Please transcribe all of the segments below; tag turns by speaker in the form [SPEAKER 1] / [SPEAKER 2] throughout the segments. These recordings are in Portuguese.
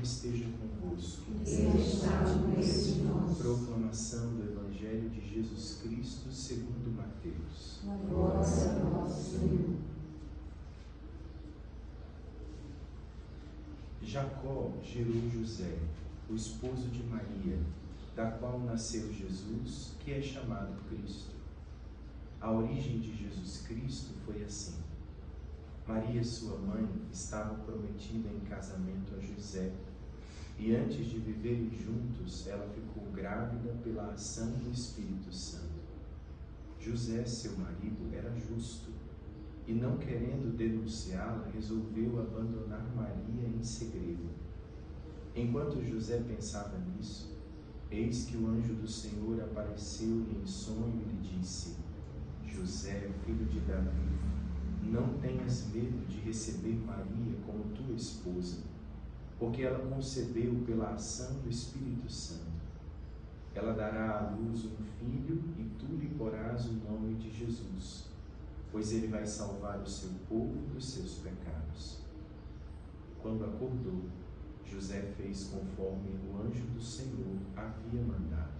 [SPEAKER 1] esteja convosco.
[SPEAKER 2] Ele está no meio de nós.
[SPEAKER 1] Proclamação do Evangelho de Jesus Cristo segundo Mateus.
[SPEAKER 2] Glória a nós, Senhor.
[SPEAKER 1] Jacó gerou José, o esposo de Maria, da qual nasceu Jesus, que é chamado Cristo. A origem de Jesus Cristo foi assim. Maria, sua mãe, estava prometida em casamento a José, e antes de viverem juntos, ela ficou grávida pela ação do Espírito Santo. José, seu marido, era justo, e não querendo denunciá-la, resolveu abandonar Maria em segredo. Enquanto José pensava nisso, eis que o anjo do Senhor apareceu-lhe em sonho e lhe disse: José, filho de Davi, não tenhas medo de receber Maria como tua esposa, porque ela concebeu pela ação do Espírito Santo. Ela dará à luz um filho e tu lhe porás o nome de Jesus, pois ele vai salvar o seu povo dos seus pecados. Quando acordou, José fez conforme o anjo do Senhor havia mandado.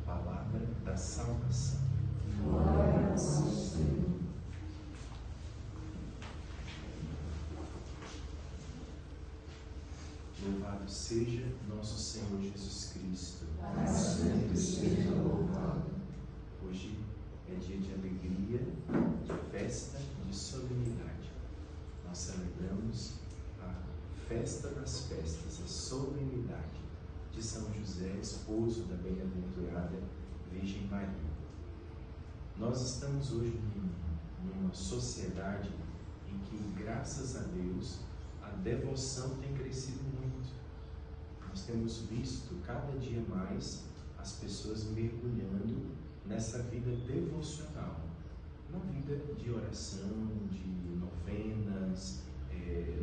[SPEAKER 1] Palavra da salvação.
[SPEAKER 2] Glória a Deus, Senhor.
[SPEAKER 1] Louvado seja nosso Senhor Jesus Cristo.
[SPEAKER 2] Para sempre seja louvado.
[SPEAKER 1] Hoje é dia de alegria, de festa, de solenidade. Nós celebramos a festa das festas, a solenidade de São José, esposo da bem-aventurada Virgem Maria. Nós estamos hoje numa sociedade em que, graças a Deus, a devoção tem crescido muito. Nós temos visto cada dia mais as pessoas mergulhando nessa vida devocional, uma vida de oração, de novenas,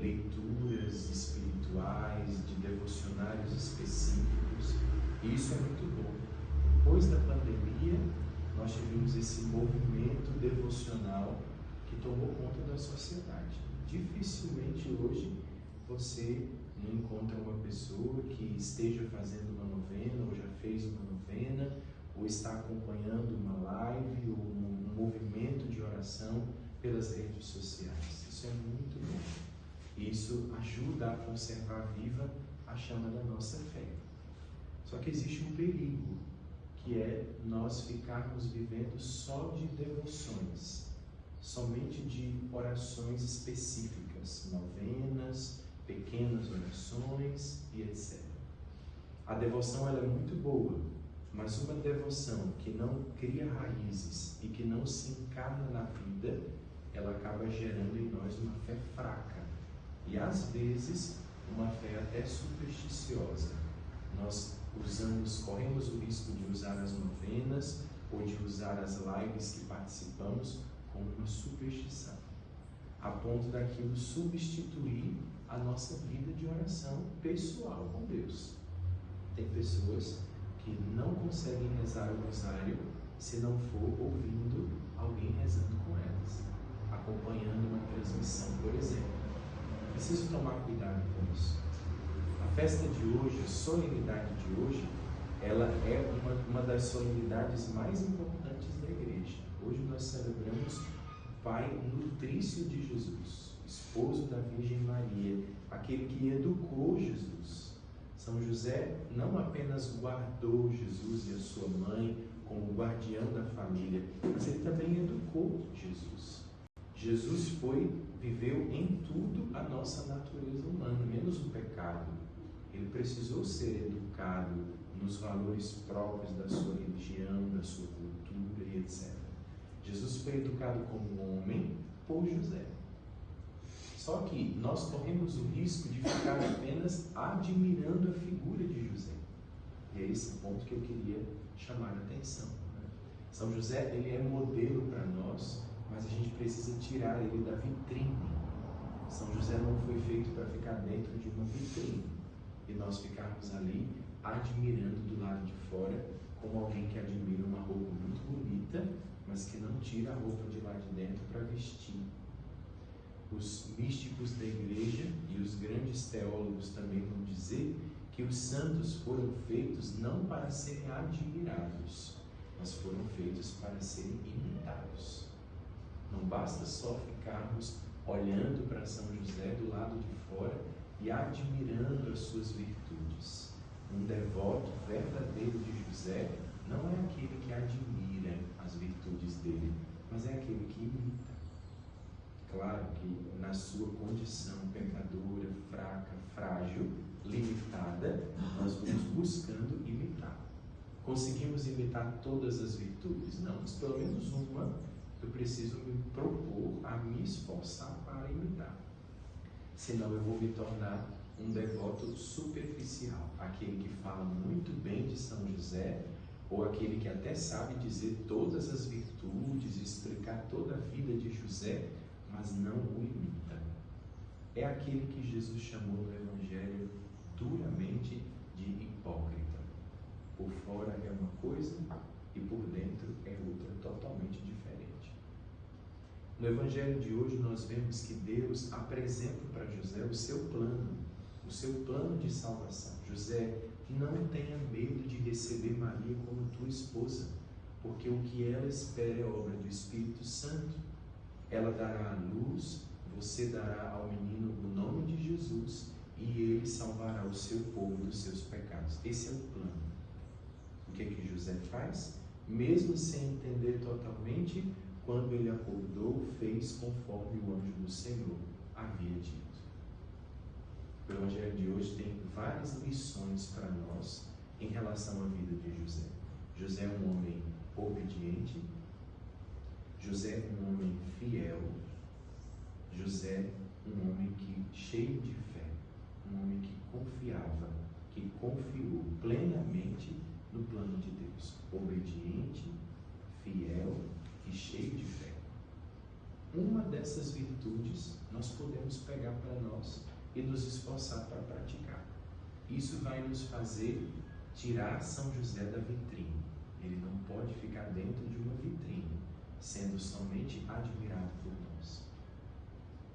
[SPEAKER 1] leituras espirituais, de devocionários específicos, e isso é muito bom. Depois da pandemia, nós tivemos esse movimento devocional que tomou conta da sociedade. Dificilmente hoje você não encontra uma pessoa que esteja fazendo uma novena, ou já fez uma novena, ou está acompanhando uma live, ou um movimento de oração pelas redes sociais. Isso é muito bom. Isso ajuda a conservar viva a chama da nossa fé. Só que existe um perigo, que é nós ficarmos vivendo só de devoções, somente de orações específicas, novenas, pequenas orações e etc. A devoção ela é muito boa, mas uma devoção que não cria raízes e que não se encarna na vida, ela acaba gerando em nós uma fé fraca e às vezes uma fé até supersticiosa. Nós corremos o risco de usar as novenas ou de usar as lives que participamos como uma superstição, a ponto daquilo substituir a nossa vida de oração pessoal com Deus. Tem pessoas que não conseguem rezar o rosário se não for ouvindo alguém rezando com elas, acompanhando uma transmissão, por exemplo. Preciso tomar cuidado com isso. A festa de hoje, a solenidade de hoje, ela é uma das solenidades mais importantes da igreja. Hoje nós celebramos o Pai nutrício de Jesus, esposo da Virgem Maria, aquele que educou Jesus. São José não apenas guardou Jesus e a sua mãe como guardião da família, mas ele também educou Jesus. Jesus viveu em tudo a nossa natureza humana, menos o pecado. Ele precisou ser educado nos valores próprios da sua religião, da sua cultura e etc. Jesus foi educado como homem por José. Só que nós corremos o risco de ficar apenas admirando a figura de José. E é esse ponto que eu queria chamar a atenção. São José, ele é modelo para nós, mas a gente precisa tirar ele da vitrine. São José não foi feito para ficar dentro de uma vitrine e nós ficarmos ali admirando do lado de fora, como alguém que admira uma roupa muito bonita, mas que não tira a roupa de lá de dentro para vestir. Os místicos da igreja e os grandes teólogos teólogos também vão dizer que os santos foram feitos não para serem admirados, mas foram feitos para serem imitados. Não basta só ficarmos olhando para São José do lado de fora e admirando as suas virtudes. Um devoto verdadeiro de José não é aquele que admira as virtudes dele, mas é aquele que imita. Claro que na sua condição pecadora, fraca, frágil, limitada, nós vamos buscando imitar. Conseguimos imitar todas as virtudes? Não, mas pelo menos uma eu preciso me propor a me esforçar para imitar. Senão eu vou me tornar um devoto superficial, aquele que fala muito bem de São José, ou aquele que até sabe dizer todas as virtudes, explicar toda a vida de José, mas não o imita. É aquele que Jesus chamou no Evangelho duramente de hipócrita. Por fora é uma coisa e por dentro é outra, totalmente diferente. No Evangelho de hoje nós vemos que Deus apresenta para José o seu plano de salvação. José, não tenha medo de receber Maria como tua esposa, porque o que ela espera é obra do Espírito Santo. Ela dará à luz, você dará ao menino o nome de Jesus e ele salvará o seu povo dos seus pecados. Esse é o plano. O que é que José faz? Mesmo sem entender totalmente, quando ele acordou, fez conforme o anjo do Senhor havia dito. O Evangelho de hoje tem várias lições para nós em relação à vida de José. José é um homem obediente, José é um homem fiel, José um homem cheio de fé, um homem que confiava, que confiou plenamente no plano de Deus. Obediente, fiel e cheio de fé. Uma dessas virtudes nós podemos pegar para nós e nos esforçar para praticar. Isso vai nos fazer tirar São José da vitrine. Ele não pode ficar dentro de uma vitrine, sendo somente admirado por nós.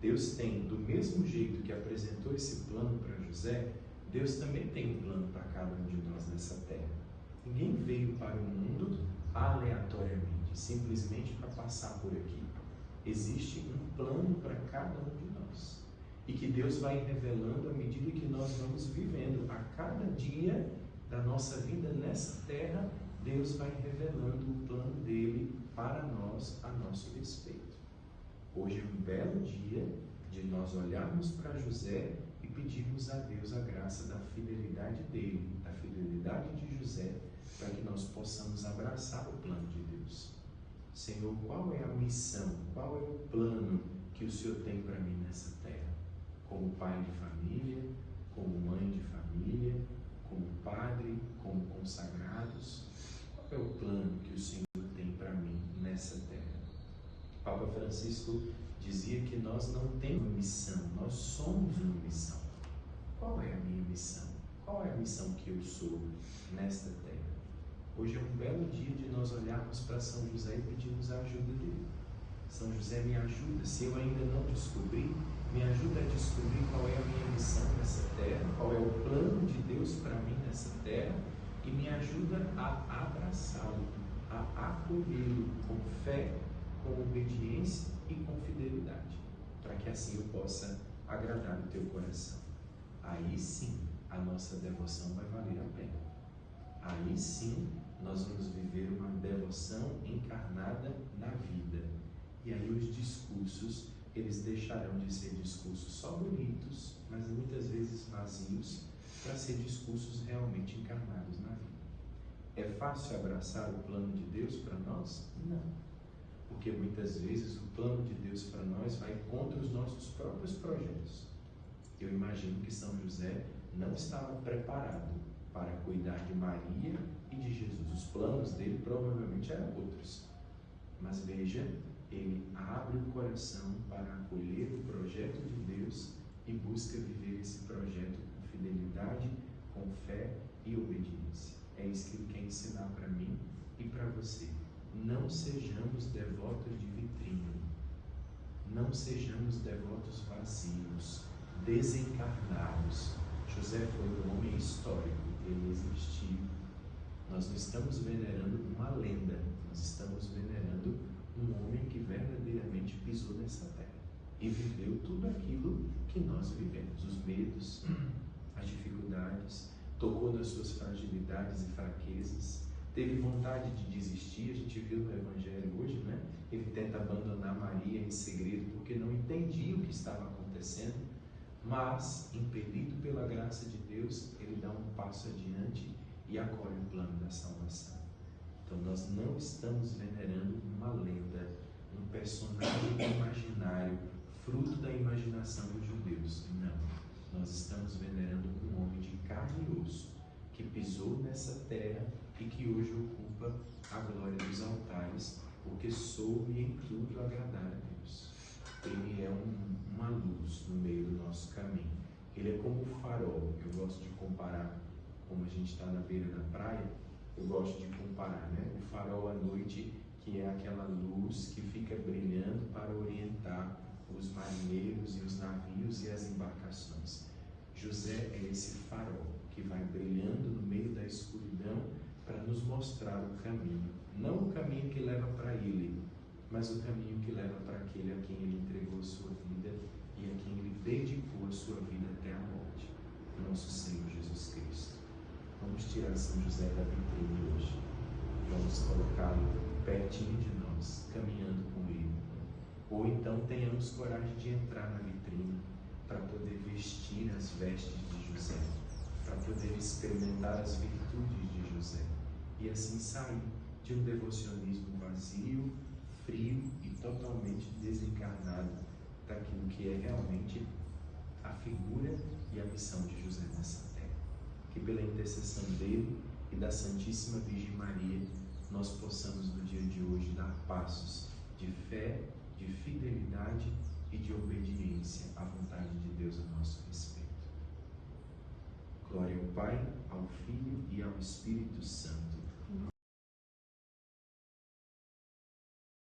[SPEAKER 1] Deus tem, do mesmo jeito que apresentou esse plano para José, Deus também tem um plano para cada um de nós nessa terra. Ninguém veio para o mundo aleatoriamente, simplesmente para passar por aqui. Existe um plano para cada um de nós. E que Deus vai revelando à medida que nós vamos vivendo. A cada dia da nossa vida nessa terra, Deus vai revelando o plano dele para nós a nosso respeito. Hoje é um belo dia de nós olharmos para José e pedirmos a Deus a graça da fidelidade dele, da fidelidade de José, para que nós possamos abraçar o plano de Deus. Senhor, qual é a missão, qual é o plano que o Senhor tem para mim nessa terra? Como pai de família, como mãe de família, como padre, como consagrados, qual é o plano que o Senhor tem para mim nessa terra? Papa Francisco dizia que nós não temos uma missão, nós somos uma missão. Qual é a minha missão? Qual é a missão que eu sou nesta terra? Hoje é um belo dia de nós olharmos para São José e pedirmos a ajuda dele. São José, me ajuda, se eu ainda não descobri, me ajuda a descobrir qual é a minha missão nessa terra, qual é o plano de Deus para mim nessa terra, e me ajuda a abraçá-lo, a acolhê-lo com fé, com obediência e com fidelidade, para que assim eu possa agradar o teu coração. Aí sim a nossa devoção vai valer a pena. Aí sim nós vamos viver uma devoção encarnada na vida. E aí os discursos, eles deixarão de ser discursos só bonitos, mas muitas vezes vazios, para ser discursos realmente encarnados na vida. É fácil abraçar o plano de Deus para nós? Não. Porque muitas vezes o plano de Deus para nós vai contra os nossos próprios projetos. Eu imagino que São José não estava preparado para cuidar de Maria e de Jesus. Os planos dele provavelmente eram outros. Mas veja, ele abre o coração para acolher o projeto de Deus e busca viver esse projeto com fidelidade, com fé e obediência. É isso que ele quer ensinar para mim e para você. Não sejamos devotos de vitrine. Não sejamos devotos vazios, desencarnados, José foi um homem histórico, ele existiu. Nós não estamos venerando uma lenda, nós estamos venerando um homem que verdadeiramente pisou nessa terra e viveu tudo aquilo que nós vivemos, os medos, as dificuldades, tocou nas suas fragilidades e fraquezas, teve vontade de desistir. A gente viu no Evangelho hoje, né? Ele tenta abandonar Maria em segredo porque não entendia o que estava acontecendo, mas, impelido pela graça de Deus, ele dá um passo adiante e acolhe o plano da salvação. Então nós não estamos venerando uma lenda, um personagem imaginário, fruto da imaginação dos judeus. Não, nós estamos venerando um homem de carne e osso, que pisou nessa terra e que hoje ocupa a glória dos altares, porque soube em tudo agradar a Deus. Ele é uma luz no meio do nosso caminho. Ele é como o farol. Eu gosto de comparar, como a gente está na beira da praia, eu gosto de comparar, né? O farol à noite, que é aquela luz que fica brilhando para orientar os marinheiros e os navios e as embarcações. José é esse farol que vai brilhando no meio da escuridão para nos mostrar o caminho. Não o caminho que leva para ele, mas o caminho que leva para aquele a quem ele entregou a sua vida e a quem ele dedicou a sua vida até a morte, nosso Senhor Jesus Cristo. Vamos tirar São José da vitrine hoje. Vamos colocá-lo pertinho de nós, caminhando com ele. Ou então tenhamos coragem de entrar na vitrine para poder vestir as vestes de José, para poder experimentar as virtudes de José e assim sair de um devocionismo vazio, frio e totalmente desencarnado daquilo que é realmente a figura e a missão de José nessa terra. Que pela intercessão dele e da Santíssima Virgem Maria, nós possamos no dia de hoje dar passos de fé, de fidelidade e de obediência à vontade de Deus a nosso respeito. Glória ao Pai, ao Filho e ao Espírito Santo,